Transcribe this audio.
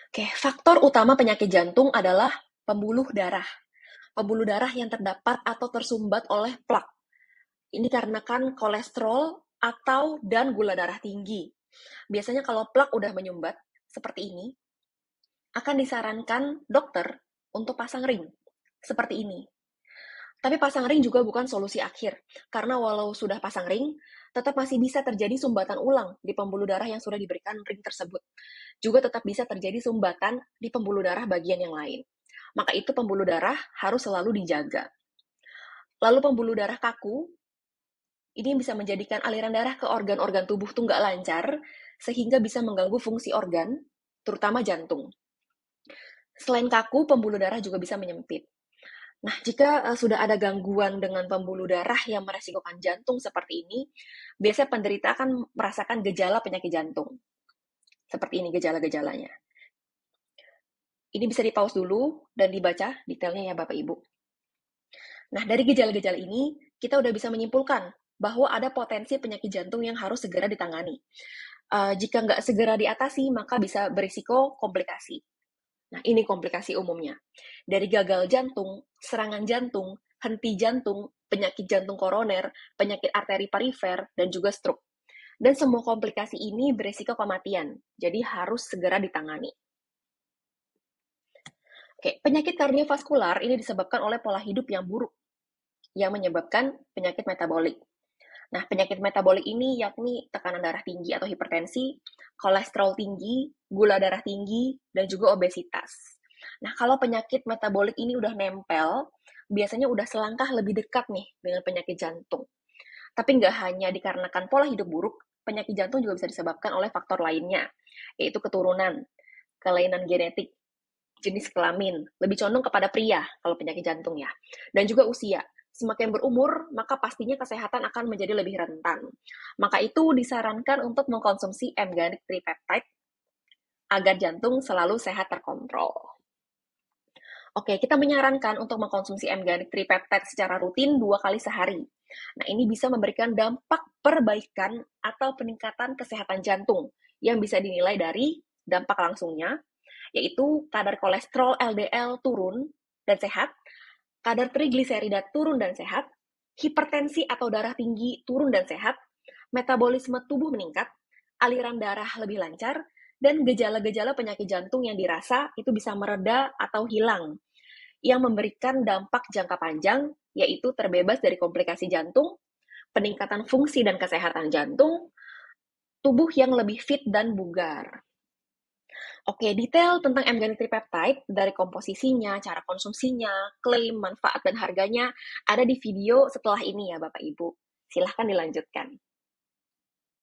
Oke, faktor utama penyakit jantung adalah pembuluh darah. Pembuluh darah yang terdapat atau tersumbat oleh plak. Ini dikarenakan kolesterol dan gula darah tinggi. Biasanya kalau plak udah menyumbat seperti ini, akan disarankan dokter untuk pasang ring seperti ini. Tapi pasang ring juga bukan solusi akhir, karena walau sudah pasang ring, tetap masih bisa terjadi sumbatan ulang di pembuluh darah yang sudah diberikan ring tersebut. Juga tetap bisa terjadi sumbatan di pembuluh darah bagian yang lain. Maka itu pembuluh darah harus selalu dijaga. Lalu pembuluh darah kaku, ini bisa menjadikan aliran darah ke organ-organ tubuh tuh nggak lancar, sehingga bisa mengganggu fungsi organ, terutama jantung. Selain kaku, pembuluh darah juga bisa menyempit. Nah, jika sudah ada gangguan dengan pembuluh darah yang meresikokan jantung seperti ini, biasanya penderita akan merasakan gejala penyakit jantung. Seperti ini gejala-gejalanya. Ini bisa di-pause dulu dan dibaca detailnya ya Bapak Ibu. Nah, dari gejala-gejala ini, kita udah bisa menyimpulkan bahwa ada potensi penyakit jantung yang harus segera ditangani. Jika nggak segera diatasi, maka bisa berisiko komplikasi. Nah, ini komplikasi umumnya. Dari gagal jantung, serangan jantung, henti jantung, penyakit jantung koroner, penyakit arteri perifer, dan juga stroke. Dan semua komplikasi ini berisiko kematian, jadi harus segera ditangani. Oke, penyakit kardiovaskular ini disebabkan oleh pola hidup yang buruk, yang menyebabkan penyakit metabolik. Nah, penyakit metabolik ini yakni tekanan darah tinggi atau hipertensi, kolesterol tinggi, gula darah tinggi, dan juga obesitas. Nah, kalau penyakit metabolik ini udah nempel, biasanya udah selangkah lebih dekat nih dengan penyakit jantung. Tapi nggak hanya dikarenakan pola hidup buruk, penyakit jantung juga bisa disebabkan oleh faktor lainnya, yaitu keturunan, kelainan genetik, jenis kelamin, lebih condong kepada pria kalau penyakit jantung ya, dan juga usia. Semakin berumur, maka pastinya kesehatan akan menjadi lebih rentan. Maka itu disarankan untuk mengkonsumsi M-galactic tripeptide agar jantung selalu sehat terkontrol. Oke, kita menyarankan untuk mengkonsumsi M-galactic tripeptide secara rutin 2 kali sehari. Nah, ini bisa memberikan dampak perbaikan atau peningkatan kesehatan jantung yang bisa dinilai dari dampak langsungnya, yaitu kadar kolesterol LDL turun dan sehat, kadar trigliserida turun dan sehat, hipertensi atau darah tinggi turun dan sehat, metabolisme tubuh meningkat, aliran darah lebih lancar, dan gejala-gejala penyakit jantung yang dirasa itu bisa mereda atau hilang, yang memberikan dampak jangka panjang, yaitu terbebas dari komplikasi jantung, peningkatan fungsi dan kesehatan jantung, tubuh yang lebih fit dan bugar. Oke, detail tentang M-galactic tripeptide dari komposisinya, cara konsumsinya, klaim, manfaat, dan harganya ada di video setelah ini ya Bapak Ibu. Silahkan dilanjutkan.